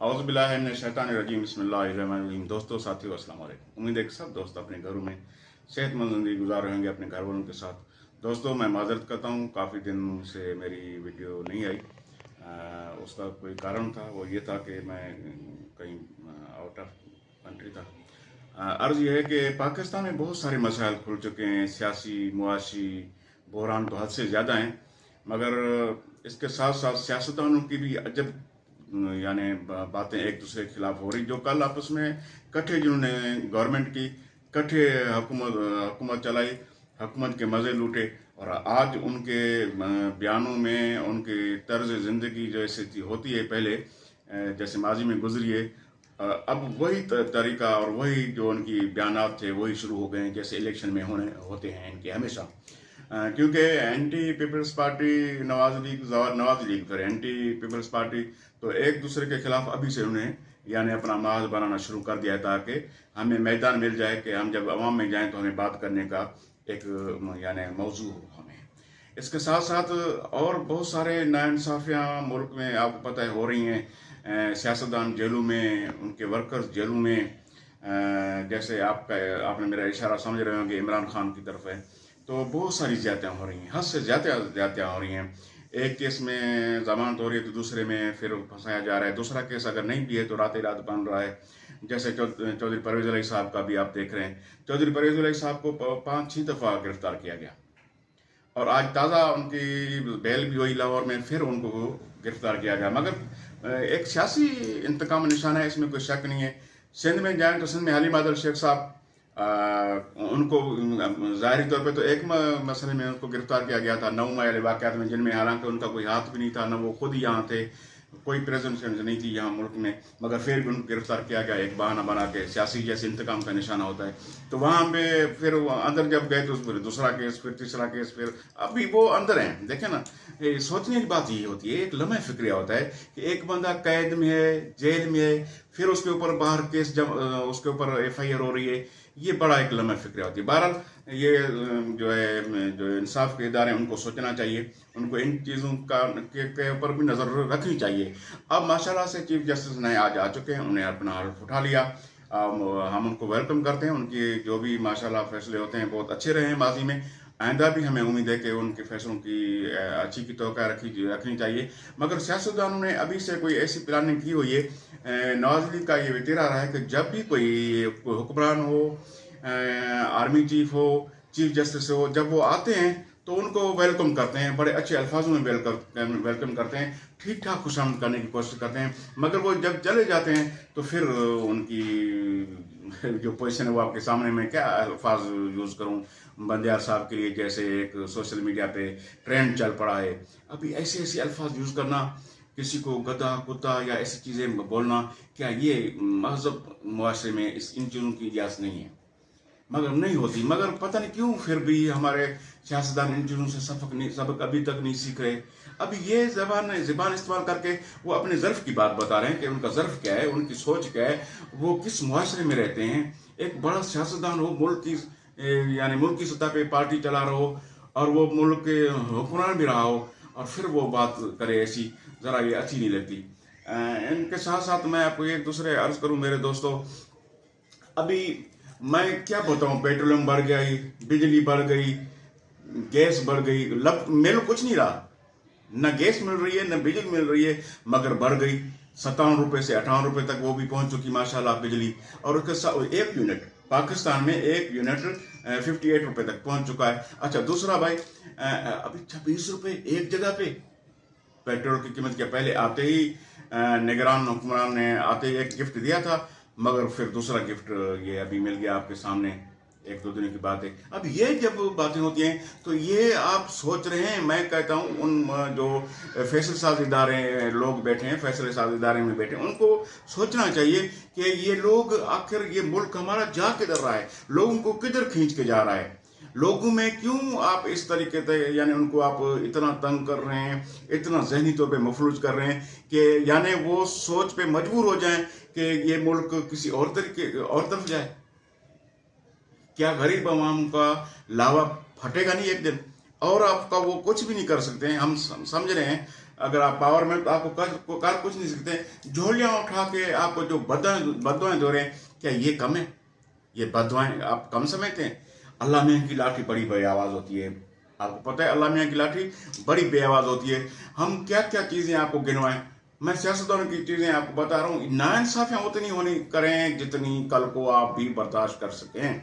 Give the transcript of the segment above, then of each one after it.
औज़ुबिल्लाहिमिनश्शैतानिर्रजीम बिस्मिल्लाहिर्रहमानिर्रहीम। दोस्तों, साथियों, अस्सलाम वालेकुम। उम्मीद है कि सब दोस्त अपने घरों में सेहतमंद ज़िंदगी गुजार रहे होंगे अपने घर वालों के साथ। दोस्तों, मैं माज़रत करता हूँ, काफ़ी दिन से मेरी वीडियो नहीं आई। उसका कोई कारण था, वो ये था कि मैं कहीं आउट ऑफ कंट्री था। अर्ज़ यह है कि पाकिस्तान में बहुत सारे मसाइल खुल चुके हैं, सियासी मुआशी बहरान तो हद से ज़्यादा हैं, मगर इसके साथ साथ सियासतदानों की भी अजब यानी बातें एक दूसरे के खिलाफ हो रही। जो कल आपस में इकट्ठे जिन्होंने गवर्नमेंट की इकट्ठे हुकूमत चलाई, हुकूमत के मज़े लूटे, और आज उनके बयानों में उनकी तर्ज ज़िंदगी जैसे होती है पहले, जैसे माजी में गुजरी है, अब वही तरीका और वही जो उनकी बयानात थे वही शुरू हो गए हैं, जैसे इलेक्शन में होते हैं इनके हमेशा। क्योंकि एंटी पीपल्स पार्टी नवाज लीग फिर एंटी पीपल्स पार्टी तो एक दूसरे के खिलाफ अभी से उन्हें यानी अपना माहौल बनाना शुरू कर दिया है, ताकि हमें मैदान मिल जाए कि हम जब अवाम में जाएं तो हमें बात करने का एक यानी मौजू हो हमें। इसके साथ साथ और बहुत सारे नाइंसाफियाँ मुल्क में आपको पता है हो रही हैं। सियासतदान जेलों में, उनके वर्कर्स जेलों में, जैसे आपने मेरा इशारा समझ रहे होंगे इमरान खान की तरफ है, तो बहुत सारी ज़्यादतियाँ हो रही हैं, हद से ज़्यादा ज़्यादतियाँ हो रही हैं। एक केस में जमानत हो रही है तो दूसरे में फिर फंसाया जा रहा है, दूसरा केस अगर नहीं भी है तो रात रात बन रहा है। जैसे चौधरी परवेज़ इलाही साहब का भी आप देख रहे हैं। चौधरी परवेज़ इलाही साहब को 5-6 दफ़ा गिरफ्तार किया गया, और आज ताज़ा उनकी बेल भी हुई लाहौर में, फिर उनको गिरफ्तार किया गया। मगर एक सियासी इंतकाम निशाना है, इसमें कोई शक नहीं है। सिंध में जाएँ तो सिंध में हलीम आदल शेख साहब, उनको ज़ाहिरी तौर पे तो एक मसले में उनको गिरफ्तार किया गया था, 9 वाले वाक़यात में, जिनमें हालांकि उनका कोई हाथ भी नहीं था, न वो खुद यहाँ थे, कोई प्रेजेंस नहीं थी यहाँ मुल्क में, मगर फिर भी उनको गिरफ्तार किया गया एक बहाना बना के, सियासी जैसे इंतकाम का निशाना होता है। तो वहाँ पे फिर अंदर जब गए तो फिर दूसरा केस, फिर तीसरा केस, फिर अभी वो अंदर हैं। देखें ना, सोचने की बात ये होती है, एक लम्हा फिक्रिया होता है कि एक बंदा कैद में है, जेल में है, फिर उसके ऊपर बाहर केस जब उसके ऊपर FIR हो रही है, ये बड़ा एक लम्हा फिक्रिया होती है। बहरहाल ये जो इंसाफ के इदारे हैं उनको सोचना चाहिए, उनको इन चीज़ों के ऊपर भी नज़र रखनी चाहिए। अब माशाल्लाह से चीफ जस्टिस नए आज आ चुके हैं, उन्हें अपना हल्फ उठा लिया। हम उनको वेलकम करते हैं, उनके जो भी माशाल्लाह फैसले होते हैं बहुत अच्छे रहे हैं माजी में। आइंदा भी हमें उम्मीद है कि उनके फैसलों की अच्छी की तवक्को रखनी चाहिए। मगर सियासतदानों ने अभी से कोई ऐसी प्लानिंग की हुई है, नवाज लीग का ये वतीरा रहा है कि जब भी कोई हुक्मरान हो, आर्मी चीफ हो, चीफ जस्टिस हो, जब वो आते हैं तो उनको वेलकम करते हैं, बड़े अच्छे अल्फाजों में वेलकम करते हैं, ठीक ठाक खुशामद करने की कोशिश करते हैं। मगर वो जब चले जाते हैं तो फिर उनकी जो पोजीशन है वो आपके सामने, में क्या अल्फाज यूज़ करूं बंदियार साहब के लिए, जैसे एक सोशल मीडिया पे ट्रेंड चल पड़ा है अभी, ऐसे ऐसे अल्फाज यूज़ करना, किसी को गधा कुत्ता या ऐसी चीज़ें बोलना, क्या ये महज़ब मुआशरे में इन चीज़ों की इजाज़त नहीं है? मगर नहीं होती। मगर पता नहीं क्यों फिर भी हमारे सियासतदान इन चीज़ों से सबक अभी तक नहीं सीख रहे। अभी ये ज़बान इस्तेमाल करके वो अपने ज़र्फ़ की बात बता रहे हैं कि उनका ज़र्फ़ क्या है, उनकी सोच क्या है, वो किस मुआशरे में रहते हैं। एक बड़ा सियासतदान हो, मुल्क की सतह पे पार्टी चला रहा हो, और वो मुल्क के हुक्मरान भी रहा हो, और फिर वो बात करे ऐसी, ज़रा ये अच्छी नहीं लगती। इनके साथ साथ मैं आपको एक दूसरे अर्ज़ करूँ मेरे दोस्तों, अभी मैं क्या बताऊं, पेट्रोलियम बढ़ गई, बिजली बढ़ गई, गैस बढ़ गई, मिल कुछ नहीं रहा, न गैस मिल रही है न बिजली मिल रही है, मगर बढ़ गई। 57 रुपये से 58 रुपये तक वो भी पहुंच चुकी माशाल्लाह बिजली। और उसके साथ एक यूनिट पाकिस्तान में 1 यूनिट 58 रुपये तक पहुंच चुका है। अच्छा, दूसरा भाई, अभी 26 रुपये एक जगह पे पेट्रोल की कीमत क्या, पहले आते ही निगरान हुक्मरान ने आते ही एक गिफ्ट दिया था, मगर फिर दूसरा गिफ्ट ये अभी मिल गया आपके सामने, 1-2 दिन की बात है। अब ये जब बातें होती हैं तो ये आप सोच रहे हैं, मैं कहता हूँ उन जो फैसले साज इदारे लोग बैठे हैं, फैसले साज इदारे में बैठे हैं, उनको सोचना चाहिए कि ये लोग आखिर ये मुल्क हमारा जा किधर रहा है, लोगों को किधर खींच के जा रहा है, लोगों में क्यों आप इस तरीके से यानी उनको आप इतना तंग कर रहे हैं, इतना जहनी तौर पे मफलूज कर रहे हैं कि यानी वो सोच पे मजबूर हो जाएं कि ये मुल्क किसी और तरफ जाए। क्या गरीब आवाम का लावा फटेगा नहीं एक दिन, और आपका वो कुछ भी नहीं कर सकते हैं। हम समझ रहे हैं अगर आप पावर में तो आपको कर कुछ नहीं सकते। झोलियां उठा के आपको जो बददुआएं दो रहे हैं, क्या ये कम है? ये बददुआएं आप कम समझते हैं? अल्लाह मियां की लाठी बड़ी बेआवाज होती है। आपको पता है अल्लाह मियां की लाठी बड़ी बेआवाज होती है। हम क्या क्या चीजें आपको गिनवाएं? मैं सियासतदानों की चीजें आपको बता रहा हूँ। नाइंसाफियां उतनी होनी करें जितनी कल को आप भी बर्दाश्त कर सकें।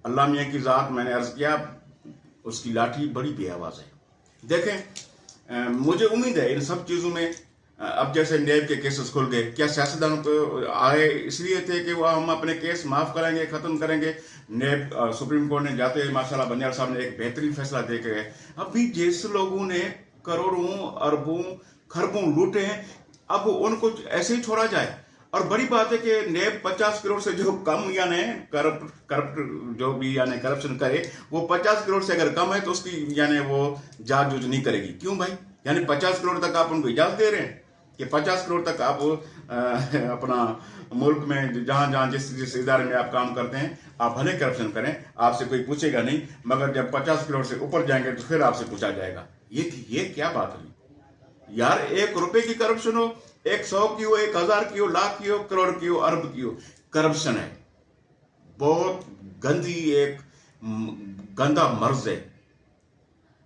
अल्लाह मियां की जात, मैंने अर्ज किया, उसकी लाठी बड़ी बेआवाज है। देखें, मुझे उम्मीद है इन सब चीजों में अब जैसे नेब के केसेस खुल गए, क्या सियासतदानों को आए इसलिए थे कि वो हम अपने केस माफ करेंगे, खत्म करेंगे? नेब सुप्रीम कोर्ट ने जाते हुए माशाल्लाह बंजारा साहब ने एक बेहतरीन फैसला दे के गए। अभी जिस लोगों ने करोड़ों अरबों खरबों लूटे हैं, अब उनको ऐसे ही छोड़ा जाए? और बड़ी बात है कि नेब 50 करोड़ से जो कम यानी करप्ट जो भी यानी करप्शन करे, वो 50 करोड़ से अगर कम है तो उसकी यानी वो जांच जूझ नहीं करेगी। क्यों भाई? यानी 50 करोड़ तक आप उनको इजाजत दे रहे हैं कि 50 करोड़ तक आप अपना मुल्क में जहां जहां जिस इदारे में आप काम करते हैं आप भले करप्शन करें, आपसे कोई पूछेगा नहीं, मगर जब 50 करोड़ से ऊपर जाएंगे तो फिर आपसे पूछा जाएगा। ये क्या बात हुई यार? 1 रुपए की करप्शन हो, 100 की हो, 1000 की हो, लाख की हो, करोड़ की हो, अरब की हो, करप्शन है। बहुत गंदी एक गंदा मर्ज है,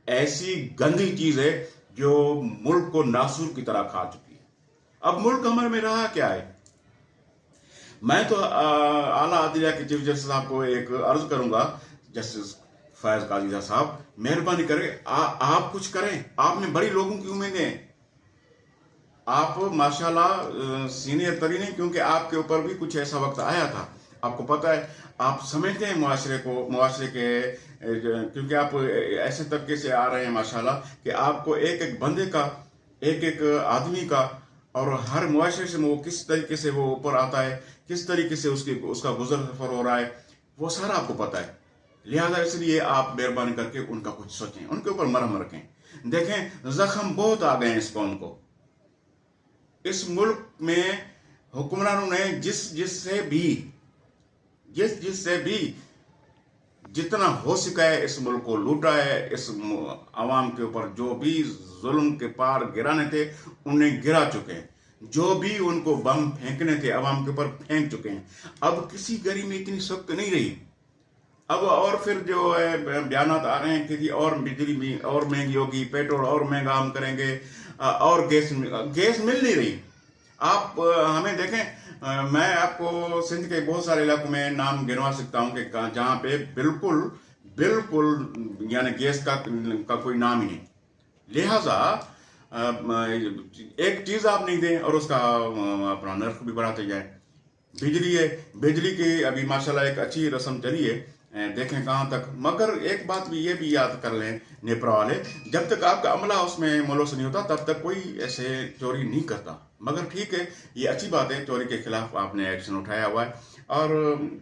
ऐसी गंदी चीज है जो मुल्क को नासूर की तरह खा चुकी है। अब मुल्क हमारे में रहा क्या है? मैं तो आला अदलिया के चीफ जस्टिस साहब को एक अर्ज करूंगा, जस्टिस फैज काजी साहब, मेहरबानी करें आप कुछ करें। आपने बड़ी लोगों की उम्मीदें, आप माशाल्लाह सीनियर तरी नहीं, क्योंकि आपके ऊपर भी कुछ ऐसा वक्त आया था। आपको पता है, आप समझते हैं मुआशरे के, क्योंकि आप ऐसे तबके से आ रहे हैं माशाल्लाह कि आपको एक एक बंदे का, एक एक आदमी का, और हर मुआशरे से वो किस तरीके से वो ऊपर आता है, किस तरीके से उसका गुजर सफर हो रहा है, वो सारा आपको पता है। लिहाजा इसलिए आप मेहरबानी करके उनका कुछ सोचें, उनके ऊपर मरहम रखें। देखें, जख्म बहुत आ गए हैं इस कौम को। इस मुल्क में हुक्मरानों ने जिससे भी जितना हो सका है इस मुल्क को लूटा है। इस आवाम के ऊपर जो भी जुल्म के पार गिराने थे उन्हें गिरा चुके हैं, जो भी उनको बम फेंकने थे आवाम के ऊपर फेंक चुके हैं। अब किसी गरी में इतनी सख्त नहीं रही। अब और फिर जो है बयानात आ रहे हैं कि और बिजली भी और महंगी होगी, पेट्रोल और महंगा हम करेंगे, और गैस मिल नहीं रही। आप हमें देखें, मैं आपको सिंध के बहुत सारे इलाकों में नाम गिनवा सकता हूं कि जहां पे बिल्कुल यानी गैस का कोई नाम ही नहीं। लिहाजा एक चीज आप नहीं दें और उसका अपना नर्क भी बढ़ाते जाए। बिजली है, बिजली की अभी माशाल्लाह एक अच्छी रस्म चली है, देखें कहां तक। मगर एक बात भी ये भी याद कर लें नेपरा वाले, जब तक आपका अमला उसमें मुलव्वस नहीं होता तब तक कोई ऐसे चोरी नहीं करता। मगर ठीक है, ये अच्छी बात है, चोरी के खिलाफ आपने एक्शन उठाया हुआ है और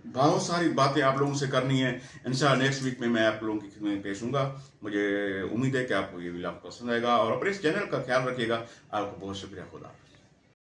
बहुत सारी बातें आप लोगों से करनी है। इंशाल्लाह नेक्स्ट वीक में मैं आप लोगों की खिदमत में पेश हूँगा। मुझे उम्मीद है कि आपको ये व्लॉग पसंद आएगा और अपने इस चैनल का ख्याल रखिएगा। आपको बहुत शुक्रिया। खुदा।